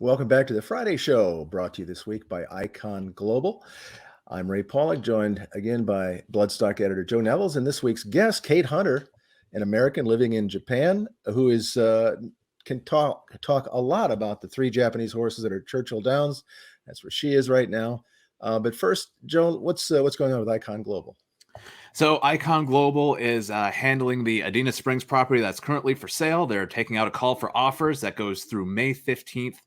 Welcome back to the Friday Show, brought to you this week by Icon Global. I'm Ray Pollock, joined again by Bloodstock editor Joe Nevels, and this week's guest, Kate Hunter, an American living in Japan, who is can talk a lot about the three Japanese horses that are Churchill Downs. That's where she is right now. But first, Joe, what's going on with Icon Global? So Icon Global is handling the Adena Springs property that's currently for sale. They're taking out a call for offers that goes through May 15th.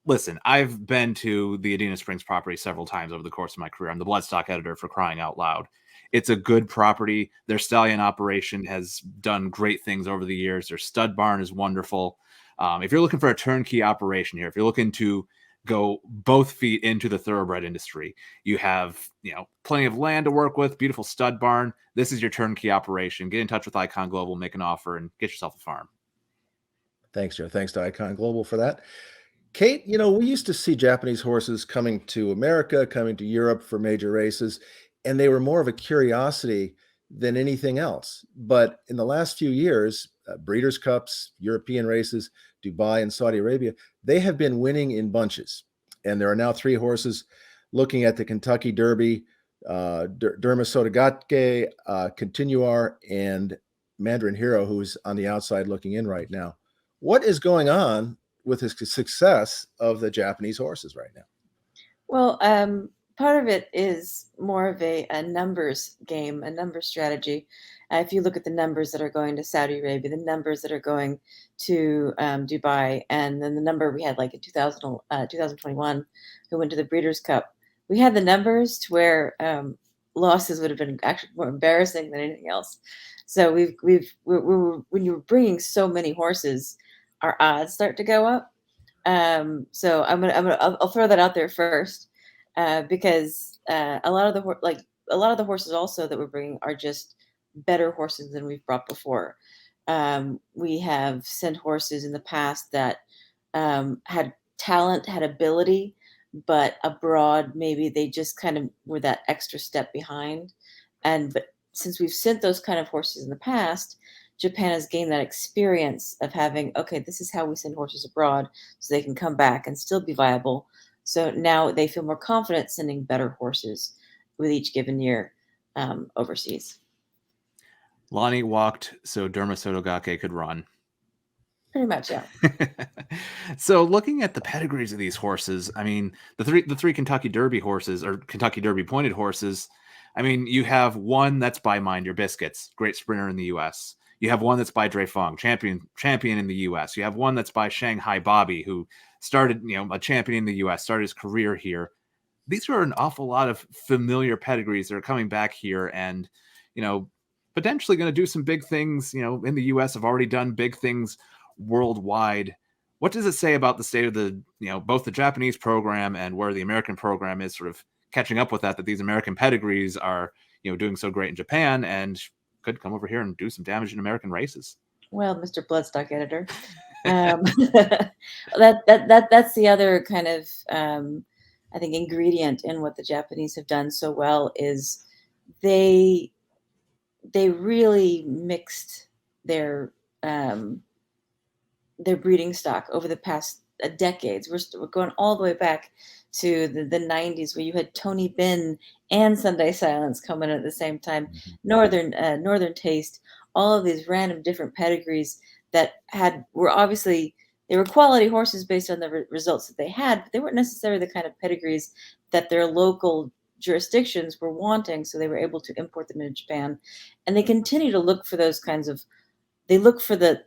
Listen, I've been to the Adena Springs property several times over the course of my career. I'm the Bloodstock editor, for crying out loud. It's a good property. Their stallion operation has done great things over the years. Their stud barn is wonderful. If you're looking for a turnkey operation here, if you're looking to go both feet into the thoroughbred industry, you have, plenty of land to work with, beautiful stud barn. This is your turnkey operation. Get in touch with Icon Global, make an offer, and get yourself a farm. Thanks, Joe. Thanks to Icon Global for that. Kate, we used to see Japanese horses coming to America, coming to Europe for major races, and they were more of a curiosity than anything else. But in the last few years, Breeders' Cups, European races, Dubai and Saudi Arabia, they have been winning in bunches. And there are now three horses looking at the Kentucky Derby, Derma Sotogake, Continuar, and Mandarin Hero, who's on the outside looking in right now. What is going on with the success of the Japanese horses right now? Well, part of it is more of a numbers game, a numbers strategy. If you look at the numbers that are going to Saudi Arabia, the numbers that are going to Dubai, and then the number we had like in 2021 who went to the Breeders' Cup, we had the numbers to where losses would have been actually more embarrassing than anything else. So when you're bringing so many horses, our odds start to go up. So I'll throw that out there first, because a lot of the horses also that we're bringing are just better horses than we've brought before. We have sent horses in the past that had talent, had ability, but abroad maybe they just kind of were that extra step behind. But since we've sent those kind of horses in the past, Japan has gained that experience of having, okay, this is how we send horses abroad so they can come back and still be viable. So now they feel more confident sending better horses with each given year overseas. Lonnie walked so Derma Sotogake could run. Pretty much, yeah. So looking at the pedigrees of these horses, I mean, the three Kentucky Derby horses, or Kentucky Derby pointed horses, I mean, you have one that's by Mind Your Biscuits, great sprinter in the U.S. You have one that's by Dre Fong, champion in the U.S. You have one that's by Shanghai Bobby, who started, a champion in the U.S., started his career here. These are an awful lot of familiar pedigrees that are coming back here and, potentially going to do some big things, in the U.S., have already done big things worldwide. What does it say about the state of the, both the Japanese program and where the American program is sort of catching up with that these American pedigrees are, doing so great in Japan and could come over here and do some damage in American races? Well, Mr. Bloodstock editor, that's the other kind of, I think, ingredient in what the Japanese have done so well is they really mixed their breeding stock over the past decades. We're going all the way back to the 90s, where you had Tony Benn and Sunday Silence coming at the same time. Mm-hmm. Northern Taste, all of these random different pedigrees that were obviously, they were quality horses based on the results that they had, but they weren't necessarily the kind of pedigrees that their local jurisdictions were wanting. So they were able to import them into Japan, and they continue to look for those kinds of. They look for the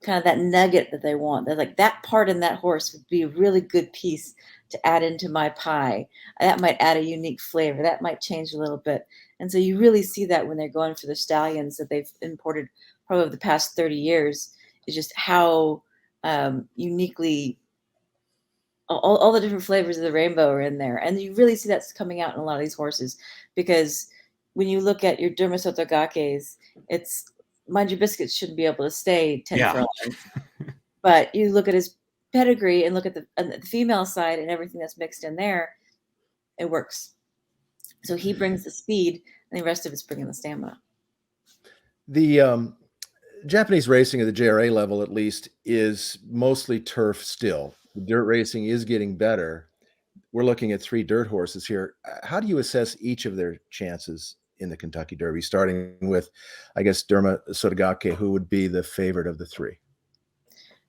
kind of that nugget that they want. They're like, that part in that horse would be a really good piece to add into my pie. That might add a unique flavor. That might change a little bit. And so you really see that when they're going for the stallions that they've imported probably over the past 30 years, is just how uniquely all the different flavors of the rainbow are in there. And you really see that's coming out in a lot of these horses, because when you look at your Derma Sotogakes, it's, Mind Your Biscuits shouldn't be able to stay 10 furlongs. But you look at his pedigree and look at the female side and everything that's mixed in there, it works. So he brings the speed, and the rest of it's bringing the stamina. The Japanese racing at the JRA level, at least, is mostly turf still. the dirt racing is getting better. We're looking at 3 dirt horses here. How do you assess each of their chances in the Kentucky Derby, starting with, I guess, Derma Sotogake, who would be the favorite of the 3?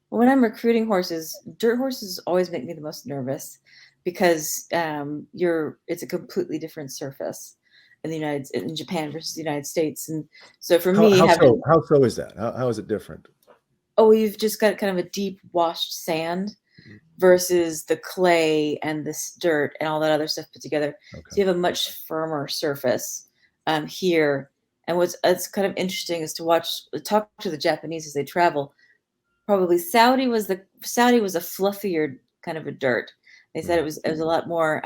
When I'm recruiting horses, dirt horses always make me the most nervous because it's a completely different surface in Japan versus the United States. And so for me, How having so? How so is that? How is it different? you've just got kind of a deep washed sand versus the clay and this dirt and all that other stuff put together. Okay. So you have a much firmer surface here. And it's kind of interesting is to talk to the Japanese as they travel. Probably Saudi was a fluffier kind of a dirt. They said it was a lot more.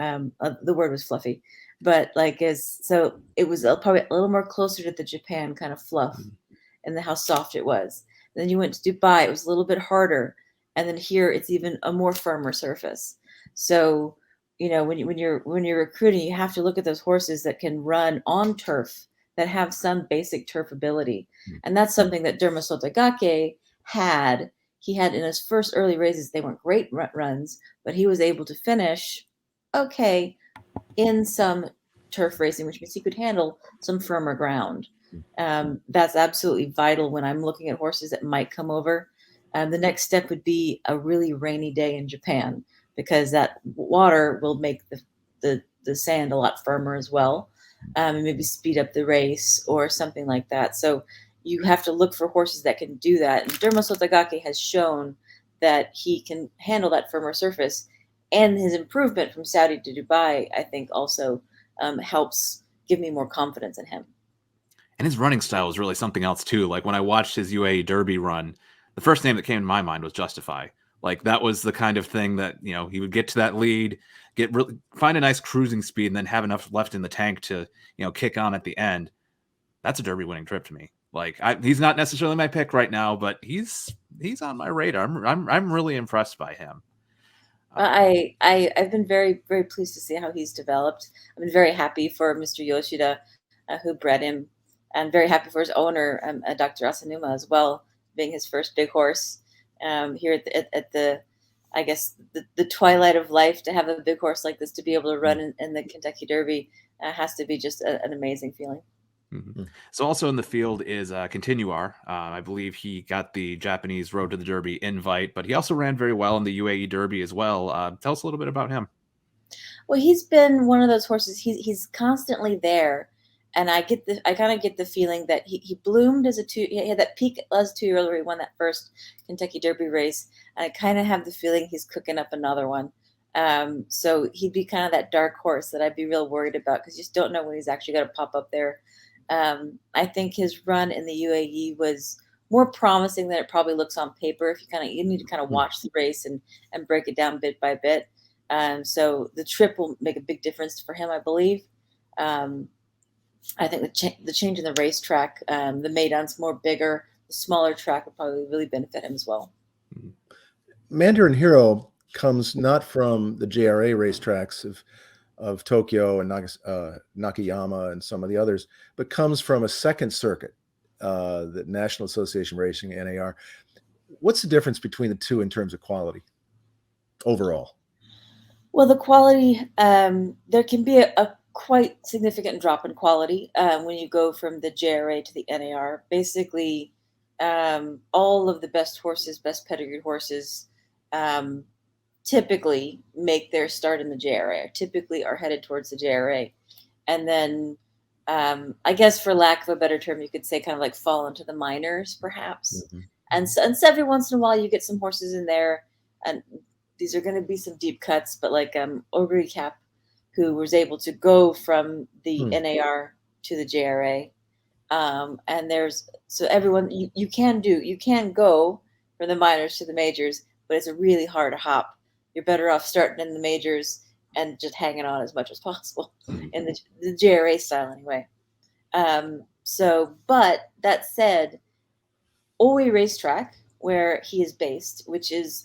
The word was fluffy, but so it was probably a little more closer to the Japan kind of fluff, and how soft it was. And then you went to Dubai, it was a little bit harder, and then here it's even a more firmer surface. So when you're recruiting, you have to look at those horses that can run on turf, that have some basic turf ability, and that's something that Derma Sotogake had. He had in his first early races, they weren't great runs, but he was able to finish okay in some turf racing, which means he could handle some firmer ground. That's absolutely vital when I'm looking at horses that might come over. The next step would be a really rainy day in Japan, because that water will make the sand a lot firmer as well, and maybe speed up the race or something like that. So you have to look for horses that can do that. And Derma Sotogake has shown that he can handle that firmer surface. And his improvement from Saudi to Dubai, I think, also helps give me more confidence in him. And his running style was really something else too. Like when I watched his UAE Derby run, the first name that came to my mind was Justify. Like that was the kind of thing that, he would get to that lead, find a nice cruising speed, and then have enough left in the tank to, kick on at the end. That's a Derby winning trip to me. Like he's not necessarily my pick right now, but he's on my radar. I'm really impressed by him. I've been very, very pleased to see how he's developed. I've been very happy for Mr. Yoshida, who bred him, and very happy for his owner, Dr. Asanuma, as well, being his first big horse here at the I guess the twilight of life. To have a big horse like this to be able to run in the Kentucky Derby has to be just an amazing feeling. Mm-hmm. So also in the field is Continuar. I believe he got the Japanese Road to the Derby invite, but he also ran very well in the UAE Derby as well. Tell us a little bit about him. Well, he's been one of those horses. He's constantly there, and I kind of get the feeling that he bloomed as he had that peak as a 2-year-old where he won that first Kentucky Derby race, and I kind of have the feeling he's cooking up another one. So he'd be kind of that dark horse that I'd be real worried about, because you just don't know when he's actually going to pop up there. I think his run in the UAE was more promising than it probably looks on paper. If you need to kind of watch the race and break it down bit by bit. So the trip will make a big difference for him, I believe. I think the change in the racetrack, the Maidan's more bigger, the smaller track will probably really benefit him as well. Mandarin Hero comes not from the JRA racetracks of Tokyo and Nakayama and some of the others, but comes from a second circuit, the National Association Racing, NAR. What's the difference between the two in terms of quality overall? Well, the quality, there can be a quite significant drop in quality when you go from the JRA to the NAR. Basically, all of the best horses, best pedigreed horses, typically make their start in the JRA, typically are headed towards the JRA. And then I guess, for lack of a better term, you could say kind of like fall into the minors, perhaps. Mm-hmm. And so every once in a while you get some horses in there, and these are going to be some deep cuts, but like Ogre Cap, who was able to go from the NAR to the JRA. And everyone, you can go from the minors to the majors, but it's a really hard hop. You're better off starting in the majors and just hanging on as much as possible in the JRA style anyway. But that said, Oi Racetrack, where he is based, which is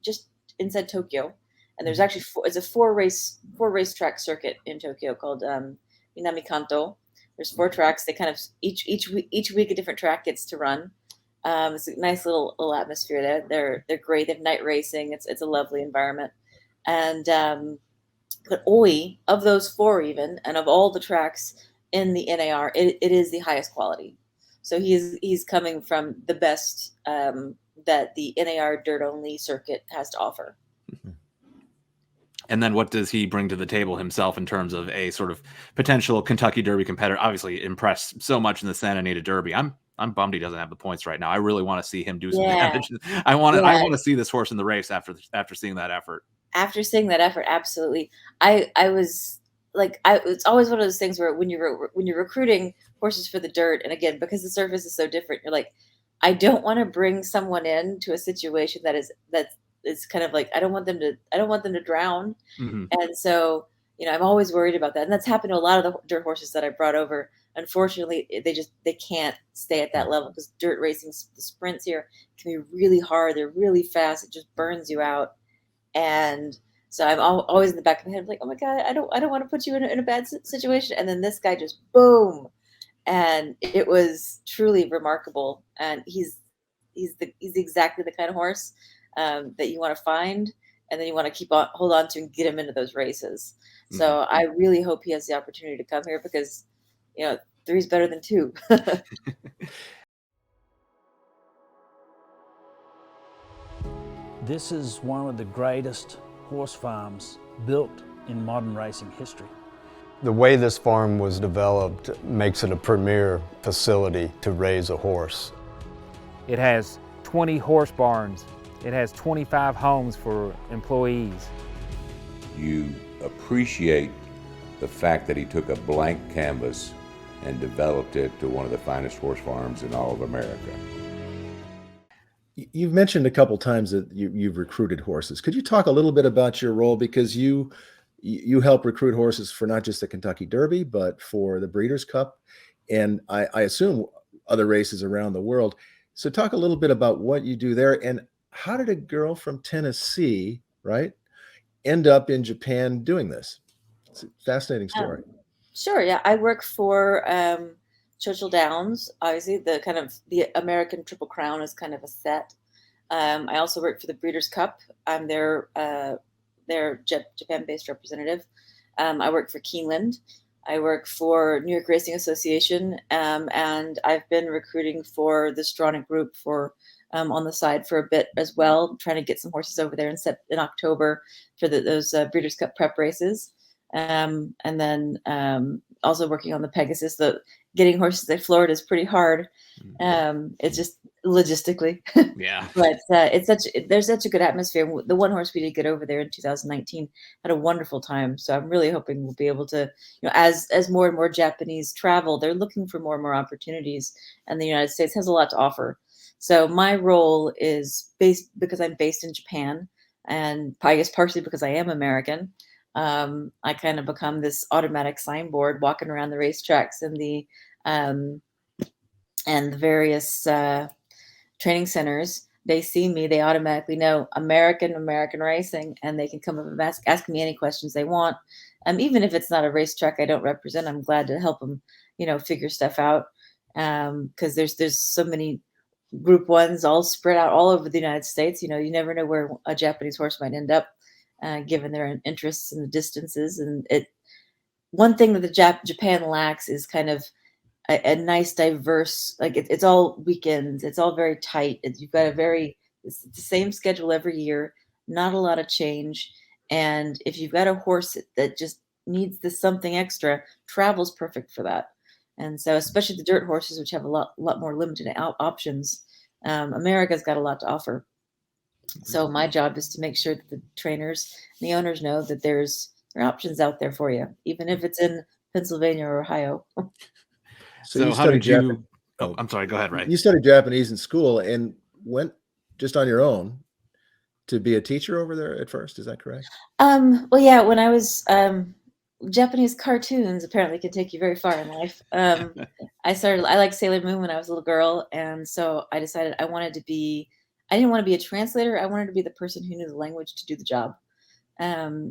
just inside Tokyo, and there's actually it's a four racetrack circuit in Tokyo called Minami Kanto. There's 4 tracks. They kind of each week a different track gets to run. It's a nice little atmosphere there. They're great. They have night racing. It's a lovely environment. And but OI, of those four even, and of all the tracks in the NAR, it is the highest quality. So he's coming from the best that the NAR dirt only circuit has to offer. And then what does he bring to the table himself in terms of a sort of potential Kentucky Derby competitor? Obviously impressed so much in the Santa Anita Derby. I'm bummed he doesn't have the points right now. I really want to see him do some damage. I want to see this horse in the race after seeing that effort. After seeing that effort, absolutely. I was like, it's always one of those things where when you're recruiting horses for the dirt, and again, because the surface is so different, you're like, I don't want to bring someone in to a situation that is kind of like, I don't want them to drown. Mm-hmm. And so, I'm always worried about that. And that's happened to a lot of the dirt horses that I brought over. Unfortunately, they can't stay at that level because dirt racing, the sprints here can be really hard. They're really fast. It just burns you out. And so I'm always in the back of my head, like, oh my God, I don't want to put you in a bad situation. And then this guy just boom. And it was truly remarkable. And he's exactly the kind of horse that you want to find, and then you want to hold on to and get him into those races. Mm-hmm. So I really hope he has the opportunity to come here because, 3 is better than 2. This is one of the greatest horse farms built in modern racing history. The way this farm was developed makes it a premier facility to raise a horse. It has 20 horse barns. It has 25 homes for employees. You appreciate the fact that he took a blank canvas and developed it to one of the finest horse farms in all of America. You've mentioned a couple times that you've recruited horses. Could you talk a little bit about your role? Because you help recruit horses for not just the Kentucky Derby, but for the Breeders' Cup, and I assume other races around the world. So talk a little bit about what you do there, and how did a girl from Tennessee, right, end up in Japan doing this? It's a fascinating story. Sure, yeah. I work for Churchill Downs. Obviously, the American Triple Crown is kind of a set. I also work for the Breeders' Cup. I'm their Japan-based representative. I work for Keeneland. I work for New York Racing Association, and I've been recruiting for the Stronach Group on the side for a bit as well, trying to get some horses over there in October for those Breeders' Cup prep races. And then also working on the Pegasus. Getting horses at Florida is pretty hard. It's just logistically. Yeah. But there's such a good atmosphere. The one horse we did get over there in 2019 had a wonderful time. So I'm really hoping we'll be able to, as more and more Japanese travel, they're looking for more and more opportunities, and the United States has a lot to offer. So my role is because I'm based in Japan, and I guess partially because I am American. I kind of become this automatic signboard walking around the racetracks and the various training centers. They see me, they automatically know American racing, and they can come up and ask me any questions they want. Even if it's not a racetrack I don't represent, I'm glad to help them, figure stuff out. Because there's so many Group 1s all spread out all over the United States. You never know where a Japanese horse might end up. Given their interests and the distances, and one thing that the Japan lacks is kind of a nice diverse, like it's all weekends, it's all very tight. You've got it's the same schedule every year, not a lot of change, and if you've got a horse that just needs something extra, travel's perfect for that. And so, especially the dirt horses, which have a lot more limited options, America's got a lot to offer. So my job is to make sure that the trainers and the owners know that there are options out there for you, even if it's in Pennsylvania or Ohio. So how did you? Oh, I'm sorry. Go ahead, Ray. You studied Japanese in school and went just on your own to be a teacher over there at first. Is that correct? Well, yeah. When I was Japanese cartoons apparently can take you very far in life. I liked Sailor Moon when I was a little girl, and so I decided I didn't want to be a translator. I wanted to be the person who knew the language to do the job.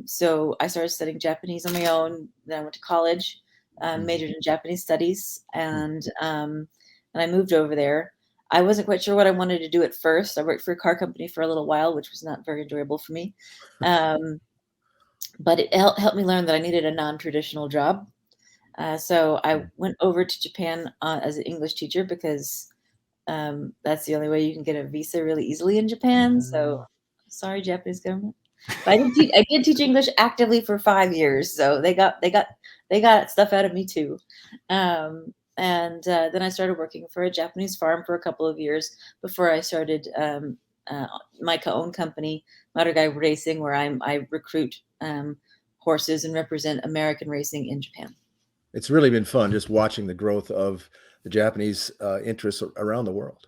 So I started studying Japanese on my own. Then I went to college, majored in Japanese studies, and I moved over there. I wasn't quite sure what I wanted to do at first. I worked for a car company for a little while, which was not very enjoyable for me. But it helped me learn that I needed a non-traditional job. So I went over to Japan as an English teacher because that's the only way you can get a visa really easily in Japan. So sorry, Japanese government. But I did teach English actively for 5 years, so they got stuff out of me too. And then I started working for a Japanese farm for a couple of years before I started my own company, Marugai Racing, where I recruit horses and represent American racing in Japan. It's really been fun just watching the growth of the Japanese interests around the world.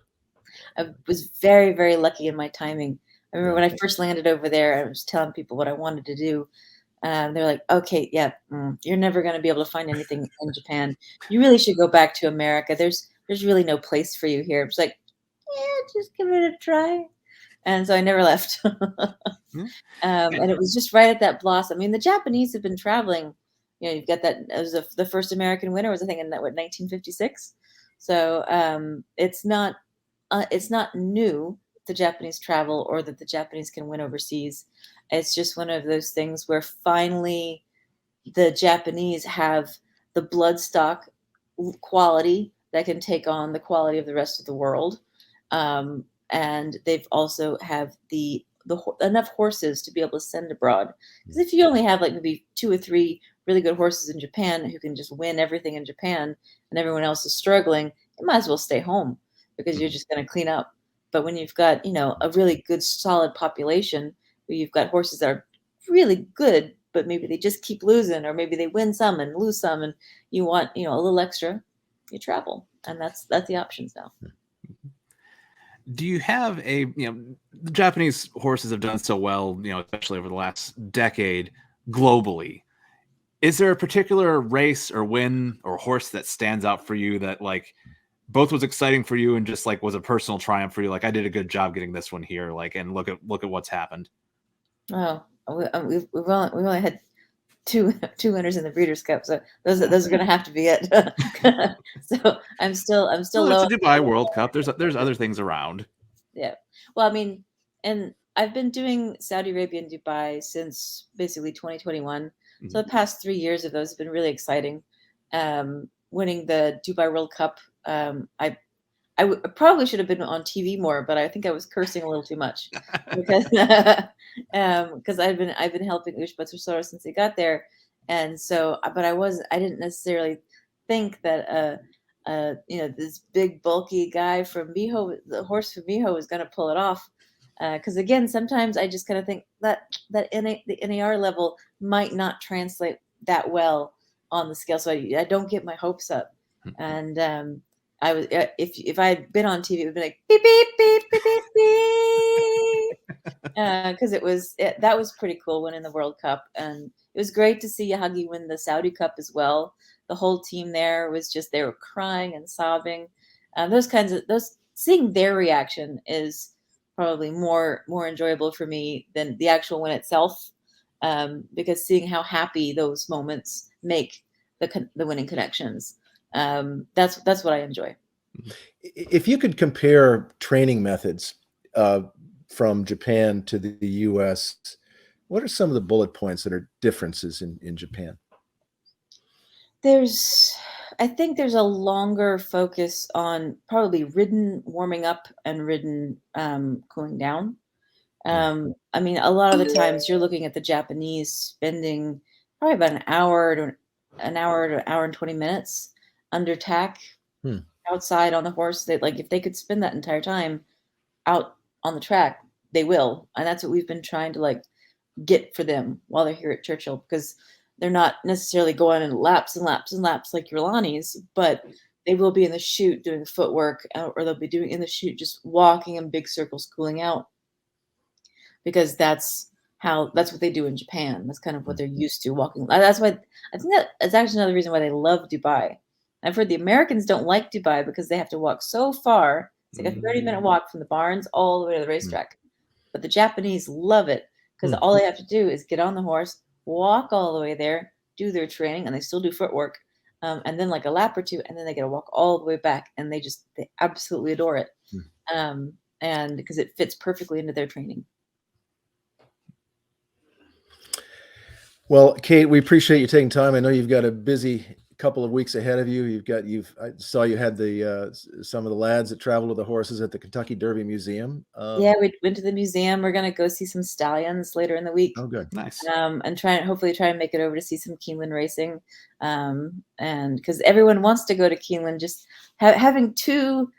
I was very, very lucky in my timing. I remember when I first landed over there, I was telling people what I wanted to do. They're like, okay, yeah, you're never going to be able to find anything in Japan. You really should go back to America. There's really no place for you here. It's like, yeah, just give it a try. And so I never left. And it was just right at that blossom. I mean, the Japanese have been traveling. You know, you've got that. It was the first American winner was, I think, in 1956. So it's not new, the Japanese travel or that the Japanese can win overseas. It's just one of those things where finally the Japanese have the bloodstock quality that can take on the quality of the rest of the world. And they've also have the enough horses to be able to send abroad. Because if you only have like maybe 2 or 3 really good horses in Japan who can just win everything in Japan and everyone else is struggling, you might as well stay home because you're just going to clean up. But when you've got, a really good solid population, where you've got horses that are really good, but maybe they just keep losing, or maybe they win some and lose some, and you want, a little extra, you travel. And that's the options now. Do you have the Japanese horses have done so well, especially over the last decade globally. Is there a particular race or win or horse that stands out for you that like both was exciting for you and just like was a personal triumph for you? Like, I did a good job getting this one here. Like, and look at what's happened. Oh, we've only had two winners in the Breeders' Cup, so those are going to have to be it. So I'm still low. It's a Dubai World Cup. There's other things around. Yeah. Well, I mean, and I've been doing Saudi Arabia and Dubai since basically 2021. Mm-hmm. So the past 3 years of those have been really exciting. Winning the Dubai World Cup, I probably should have been on TV more, but I think I was cursing a little too much because I've been helping Ushba since he got there, and so but I didn't necessarily think that this big bulky guy from Miho, the horse from Miho, was going to pull it off. Because again, sometimes I just kind of think that the NAR level might not translate that well on the scale, so I don't get my hopes up. And I was if I had been on TV, it would be like beep beep beep beep beep beep, because that was pretty cool winning the World Cup, and it was great to see Yahagi win the Saudi Cup as well. The whole team there was they were crying and sobbing. Seeing their reaction is probably more enjoyable for me than the actual win itself, because seeing how happy those moments make the winning connections. That's what I enjoy. If you could compare training methods from Japan to the U.S., what are some of the bullet points that are differences in Japan? I think there's a longer focus on probably ridden warming up and ridden cooling down. I mean, a lot of the times you're looking at the Japanese spending probably about an hour to an hour and 20 minutes under tack outside on the horse. If they could spend that entire time out on the track, they will. And that's what we've been trying to get for them while they're here at Churchill, because they're not necessarily going in laps and laps and laps like your Lonnies, but they will be in the chute doing footwork, or they'll be doing in the chute just walking in big circles, cooling out, because that's what they do in Japan. That's kind of what they're used to, walking. That's why I think that's actually another reason why they love Dubai. I've heard the Americans don't like Dubai because they have to walk so far. It's like a 30-minute walk from the barns all the way to the racetrack. But the Japanese love it because all they have to do is get on the horse, walk all the way there, do their training, and they still do footwork, and then like a lap or two, and then they got to walk all the way back, and they absolutely adore it, and because it fits perfectly into their training. Well, Kate, we appreciate you taking time. I know you've got a busy couple of weeks ahead of you. I saw you had some of the lads that traveled with the horses at the Kentucky Derby Museum. Yeah, we went to the museum. We're gonna go see some stallions later in the week. Oh, good. Nice. And hopefully try and make it over to see some Keeneland racing. And because everyone wants to go to Keeneland, just having two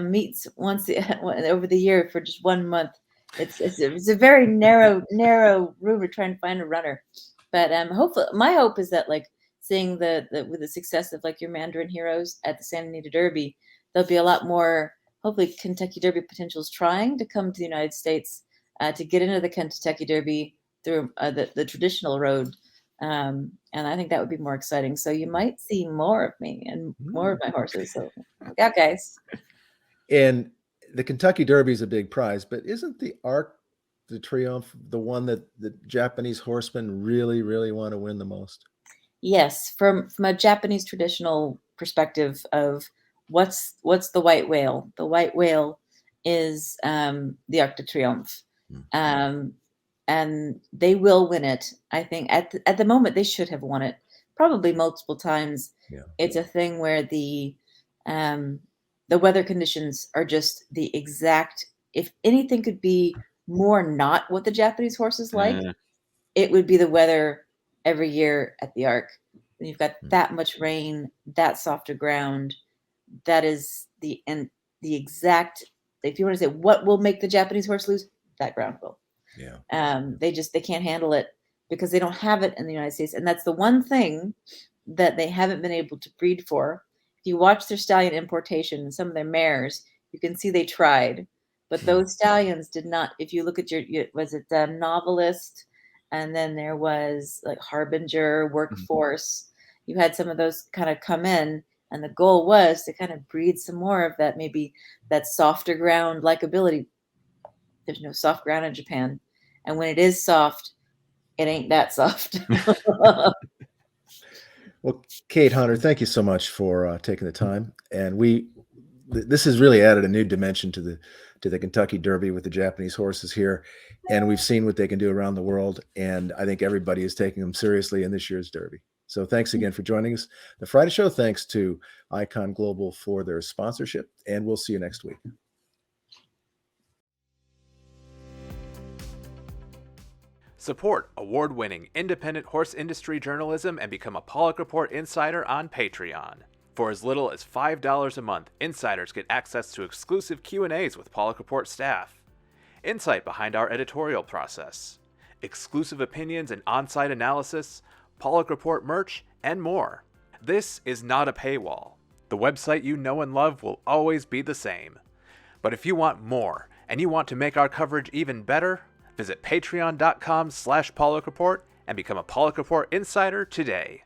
meets once over the year for just 1 month. It's a very narrow room to try and find a runner. But hopefully, my hope is that like seeing with the success of like your Mandarin Heroes at the Santa Anita Derby, there'll be a lot more hopefully Kentucky Derby potentials trying to come to the United States to get into the Kentucky Derby through the traditional road. And I think that would be more exciting. So you might see more of me and more of my horses. So look out, guys. And the Kentucky Derby is a big prize, but isn't the Arc de Triomphe the one that the Japanese horsemen really, really want to win the most? Yes, from a Japanese traditional perspective of what's the white whale? The white whale is the Arc de Triomphe. And they will win it. I think at the moment they should have won it probably multiple times. Yeah. It's a thing where the weather conditions are just the exact. If anything could be more not what the Japanese horses like, it would be the weather every year at the Arc. When you've got that much rain, that softer ground, that is the exact. If you want to say what will make the Japanese horse lose, that ground will. Yeah. They can't handle it because they don't have it in the United States. And that's the one thing that they haven't been able to breed for. If you watch their stallion importation and some of their mares, you can see they tried, but those stallions did not. If you look at was it Novelist? And then there was like Harbinger, Workforce. You had some of those kind of come in, and the goal was to kind of breed some more of that, maybe that softer ground likability. There's no soft ground in Japan. And when it is soft, it ain't that soft. Well, Kate Hunter, thank you so much for taking the time. And this has really added a new dimension to the Kentucky Derby with the Japanese horses here. And we've seen what they can do around the world. And I think everybody is taking them seriously in this year's Derby. So thanks again for joining us. The Friday Show, thanks to Icon Global for their sponsorship. And we'll see you next week. Support award-winning independent horse industry journalism and become a Pollock Report Insider on Patreon. For as little as $5 a month, insiders get access to exclusive Q&As with Pollock Report staff, insight behind our editorial process, exclusive opinions and on-site analysis, Pollock Report merch, and more. This is not a paywall. The website you know and love will always be the same. But if you want more, and you want to make our coverage even better, visit patreon.com/Pollock Report and become a Pollock Report Insider today.